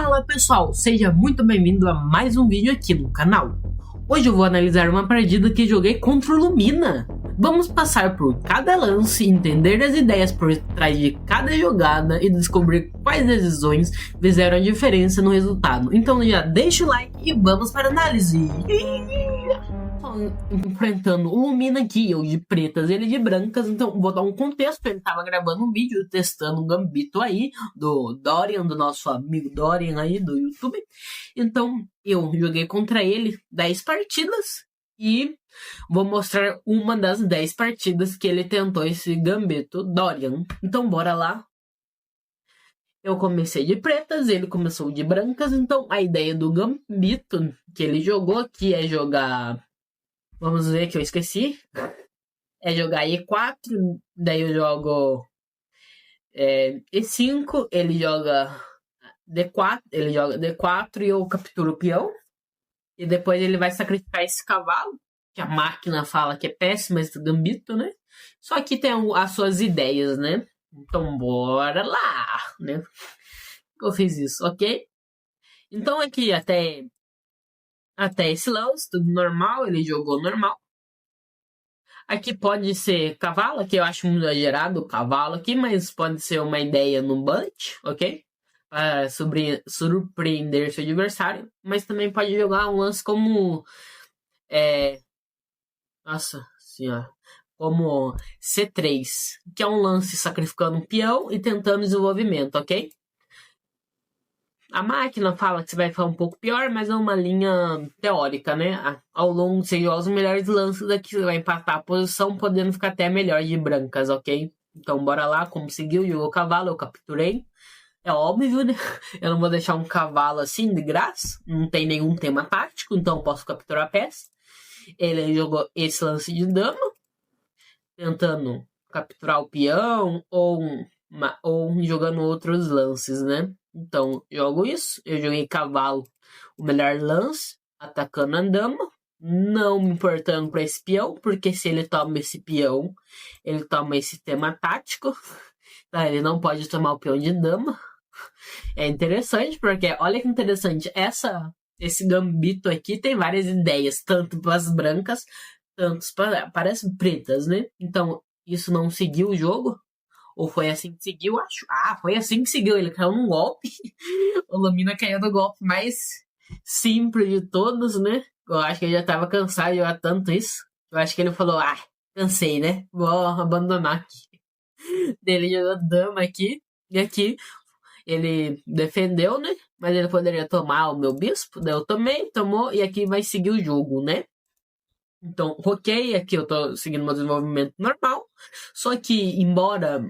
Fala pessoal, seja muito bem-vindo a mais um vídeo aqui no canal. Hoje eu vou analisar uma partida que joguei contra o Lumina. Vamos passar por cada lance, entender as ideias por trás de cada jogada e descobrir quais decisões fizeram a diferença no resultado. Então já deixa o like e vamos para a análise. Enfrentando o Lumina aqui, eu de pretas e ele de brancas, então vou dar um contexto. Ele tava gravando um vídeo testando um gambito aí do Dorian, do nosso amigo Dorian aí do YouTube. Então eu joguei contra ele 10 partidas e vou mostrar uma das 10 partidas que ele tentou esse gambito Dorian. Então bora lá. Eu comecei de pretas, ele começou de brancas, então a ideia do gambito que ele jogou aqui é jogar... Vamos ver que eu esqueci. É jogar E4, daí eu jogo E5, ele joga D4 e eu capturo o peão. E depois ele vai sacrificar esse cavalo, que a máquina fala que é péssimo esse gambito, né? Só que tem as suas ideias, né? Então bora lá, né? Eu fiz isso, ok? Então aqui até esse lance, tudo normal, ele jogou normal. Aqui pode ser cavalo, que eu acho muito exagerado o cavalo aqui, mas pode ser uma ideia no bunch, ok? Para surpreender seu adversário. Mas também pode jogar um lance como... Nossa senhora. Como C3, que é um lance sacrificando um peão e tentando desenvolvimento, ok? A máquina fala que você vai ficar um pouco pior, mas é uma linha teórica, né? Ao longo, você joga os melhores lances daqui, você vai empatar a posição, podendo ficar até melhor de brancas, ok? Então, bora lá, conseguiu, jogou o cavalo, eu capturei. É óbvio, né? Eu não vou deixar um cavalo assim, de graça. Não tem nenhum tema tático, então eu posso capturar a peça. Ele jogou esse lance de dama, tentando capturar o peão ou jogando outros lances, né? Então, jogo isso. Eu joguei cavalo, o melhor lance, atacando a dama. Não me importando para esse peão, porque se ele toma esse peão, ele toma esse tema tático. Tá? Ele não pode tomar o peão de dama. É interessante, porque olha que interessante. Esse gambito aqui tem várias ideias, tanto para as brancas, tanto para as pretas, né? Então, isso não seguiu o jogo. Ou foi assim que seguiu, acho. Foi assim que seguiu. Ele caiu num golpe. O Lumina caiu no golpe mais simples de todos, né? Eu acho que ele já tava cansado de jogar tanto isso. Eu acho que ele falou, cansei, né? Vou abandonar aqui. Ele jogou dama aqui. E aqui ele defendeu, né? Mas ele poderia tomar o meu bispo. Daí eu tomei, tomou. E aqui vai seguir o jogo, né? Então, ok, aqui eu tô seguindo meu desenvolvimento normal. Só que, embora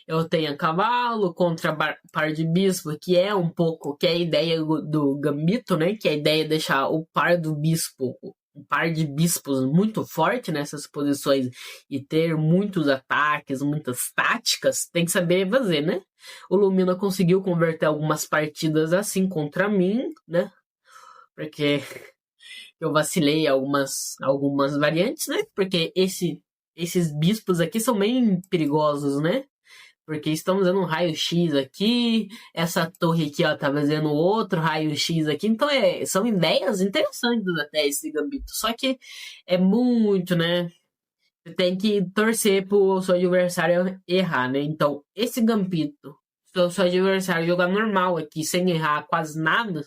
eu tenha cavalo contra par de bispo, que é um pouco, que é a ideia do gambito, né? Que é a ideia de deixar o par do bispo, um par de bispos muito forte nessas posições e ter muitos ataques, muitas táticas, tem que saber fazer, né? O Lumina conseguiu converter algumas partidas assim contra mim, né? Porque eu vacilei algumas variantes, né? Porque esses bispos aqui são bem perigosos, né? Porque estamos usando um raio-x aqui, essa torre aqui, ó, tá fazendo outro raio-x aqui. Então, são ideias interessantes até esse gambito. Só que é muito, né? Você tem que torcer pro seu adversário errar, né? Então, esse gambito, se o seu adversário jogar normal aqui, sem errar quase nada,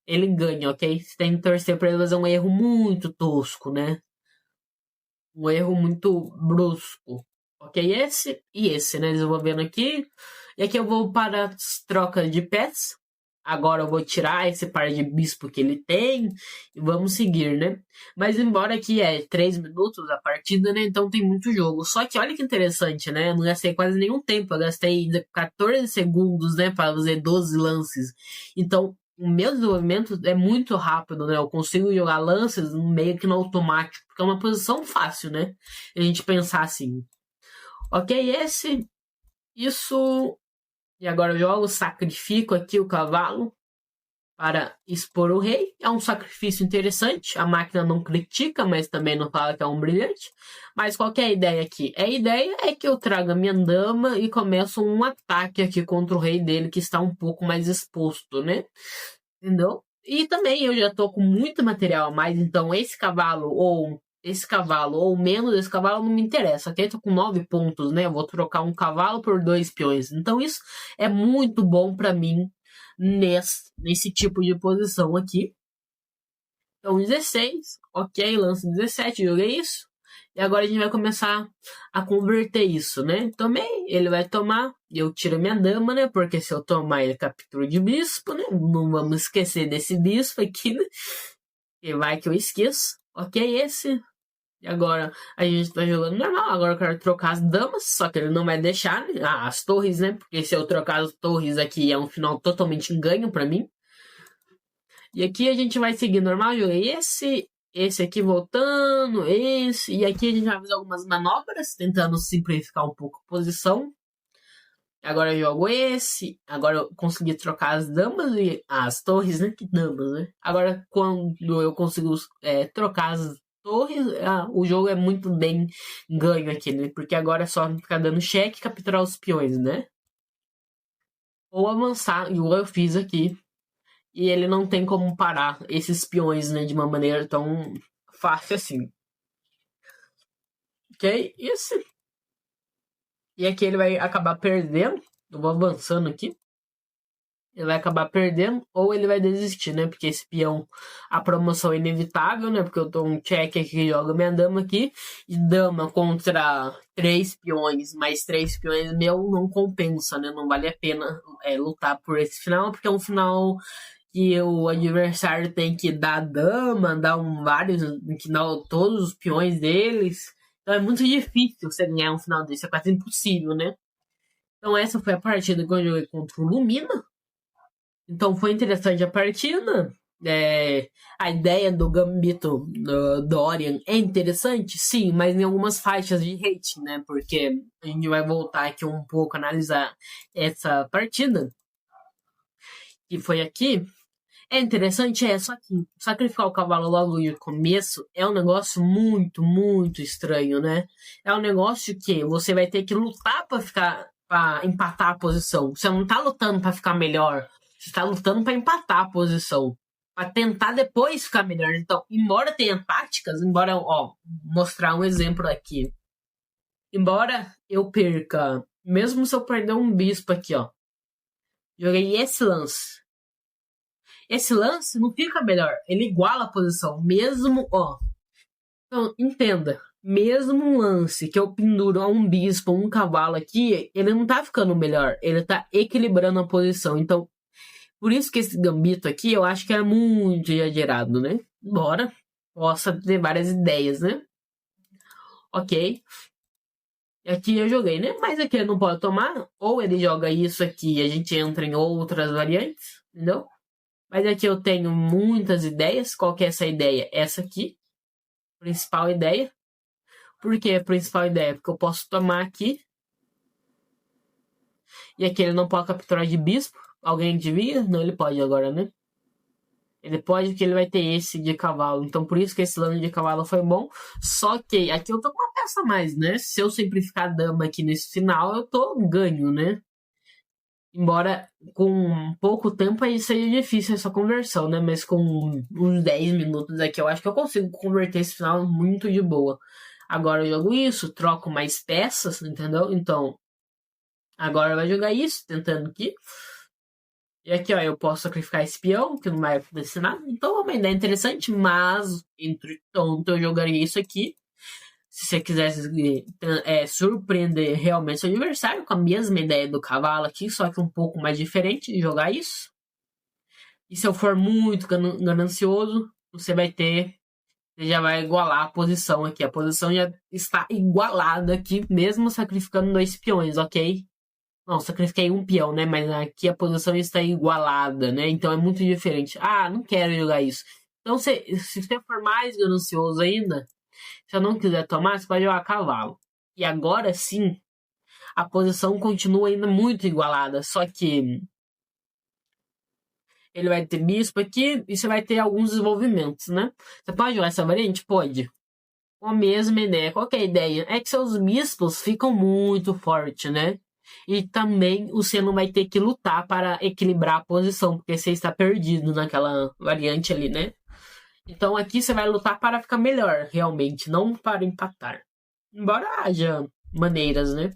ele ganha, ok? Você tem que torcer pra ele fazer um erro muito tosco, né? Um erro muito brusco. Ok, esse e esse, né? Desenvolvendo aqui. E aqui eu vou para as trocas de pets. Agora eu vou tirar esse par de bispo que ele tem e vamos seguir, né? Mas embora aqui 3 minutos a partida, né? Então tem muito jogo. Só que olha que interessante, né? Eu não gastei quase nenhum tempo. Eu gastei 14 segundos, né? Para fazer 12 lances. Então o meu desenvolvimento é muito rápido, né? Eu consigo jogar lances meio que no automático. Porque é uma posição fácil, né? A gente pensar assim. Ok, isso... E agora eu jogo, sacrifico aqui o cavalo. para expor o rei. É um sacrifício interessante. A máquina não critica, mas também não fala que é um brilhante. Mas qual que é a ideia aqui? A ideia é que eu traga minha dama e começo um ataque aqui contra o rei dele, que está um pouco mais exposto, né? Entendeu? E também eu já tô com muito material a mais, então esse cavalo ou menos esse cavalo não me interessa, ok? Tô com 9 pontos, né? Eu vou trocar um cavalo por 2 peões. Então isso é muito bom para mim nesse tipo de posição aqui. Então 16, ok, lance 17, joguei isso. E agora a gente vai começar a converter isso, né? Tomei, ele vai tomar, eu tiro minha dama, né? Porque se eu tomar, ele captura de bispo, né? Não vamos esquecer desse bispo aqui, né? E vai que eu esqueço. Ok, esse. E agora a gente tá jogando normal. Agora eu quero trocar as damas, só que ele não vai deixar, né? As torres, né? Porque se eu trocar as torres aqui é um final totalmente em ganho pra mim. E aqui a gente vai seguir normal. Joguei esse aqui voltando, esse. E aqui a gente vai fazer algumas manobras, tentando simplificar um pouco a posição. Agora eu jogo esse. Agora eu consegui trocar as damas e as torres, né? Que damas, né? Agora quando eu consigo trocar as torres, o jogo é muito bem ganho aqui, né? Porque agora é só ficar dando cheque e capturar os peões, né? Ou avançar, igual eu fiz aqui. E ele não tem como parar esses peões, né? De uma maneira tão fácil assim. Ok? Isso. E aqui ele vai acabar perdendo. Eu vou avançando aqui. Ele vai acabar perdendo ou ele vai desistir, né? Porque esse peão, a promoção é inevitável, né? Porque eu tô um check aqui que joga minha dama aqui. E dama contra 3 peões, mais 3 peões meu, não compensa, né? Não vale a pena lutar por esse final, porque é um final que o adversário tem que dar dama, dar vários, que dar todos os peões deles. Então é muito difícil você ganhar um final desse, é quase impossível, né? Então essa foi a partida que eu joguei contra o Lumina. Então foi interessante a partida. A ideia do Gambito do Dorian é interessante, sim, mas em algumas faixas de hate, né? Porque a gente vai voltar aqui um pouco, analisar essa partida. Que foi aqui. É interessante, só que sacrificar o cavalo logo no começo é um negócio muito, muito estranho, né? É um negócio que você vai ter que lutar para empatar a posição. Você não tá lutando para ficar melhor, você tá lutando para empatar a posição, para tentar depois ficar melhor. Então, embora tenha táticas, mostrar um exemplo aqui. Embora eu perca, mesmo se eu perder um bispo aqui, ó, joguei esse lance. Esse lance não fica melhor. Ele iguala a posição. Mesmo, ó. Então, entenda. Mesmo um lance que eu penduro a um bispo, um cavalo aqui, ele não tá ficando melhor. Ele tá equilibrando a posição. Então, por isso que esse gambito aqui, eu acho que é muito exagerado, né? Embora possa ter várias ideias, né? Ok. E aqui eu joguei, né? Mas aqui ele não pode tomar. Ou ele joga isso aqui e a gente entra em outras variantes, entendeu? Mas aqui eu tenho muitas ideias. Qual que é essa ideia? Essa aqui. Principal ideia. Por que a principal ideia? Porque eu posso tomar aqui. E aqui ele não pode capturar de bispo. Alguém devia? Não, ele pode agora, né? Ele pode porque ele vai ter esse de cavalo. Então por isso que esse lance de cavalo foi bom. Só que aqui eu tô com uma peça a mais, né? Se eu simplificar a dama aqui nesse final, eu tô ganho, né? Embora com pouco tempo aí seja difícil essa conversão, né? Mas com uns 10 minutos aqui eu acho que eu consigo converter esse final muito de boa. Agora eu jogo isso, troco mais peças, entendeu? Então, agora vai jogar isso, tentando aqui. E aqui, ó, eu posso sacrificar esse peão, que não vai acontecer nada. Então é uma ideia interessante, mas, entretanto, eu jogaria isso aqui. Se você quisesse surpreender realmente seu adversário com a mesma ideia do cavalo aqui, só que um pouco mais diferente de jogar isso. E se eu for muito ganancioso, você já vai igualar a posição aqui. A posição já está igualada aqui, mesmo sacrificando 2 peões, ok? Não, sacrifiquei um peão, né? Mas aqui a posição está igualada, né? Então é muito diferente. Ah, não quero jogar isso. Então, se você for mais ganancioso ainda, se eu não quiser tomar, você pode jogar cavalo. E agora sim, a posição continua ainda muito igualada. Só que ele vai ter bispo aqui e você vai ter alguns desenvolvimentos, né? Você pode jogar essa variante? Pode. Com a mesma ideia. Qual que é a ideia? É que seus bispos ficam muito fortes, né? E também você não vai ter que lutar para equilibrar a posição, porque você está perdido naquela variante ali, né? Então aqui você vai lutar para ficar melhor, realmente, não para empatar. Embora haja maneiras, né?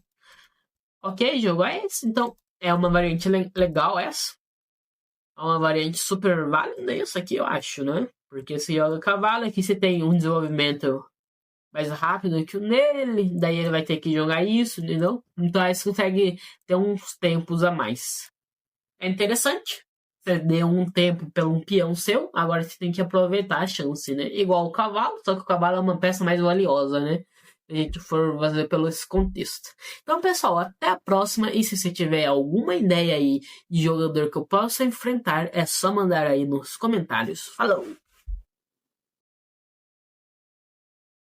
Ok, jogo é esse. Então, é uma variante legal essa. É uma variante super válida essa aqui, eu acho, né? Porque você joga cavalo, aqui você tem um desenvolvimento mais rápido que o nele, daí ele vai ter que jogar isso, entendeu? Então aí você consegue ter uns tempos a mais. É interessante. Você deu um tempo pelo um peão seu, agora você tem que aproveitar a chance, né? Igual o cavalo, só que o cavalo é uma peça mais valiosa, né? Se a gente for fazer pelo esse contexto. Então, pessoal, até a próxima. E se você tiver alguma ideia aí de jogador que eu possa enfrentar, é só mandar aí nos comentários. Falou!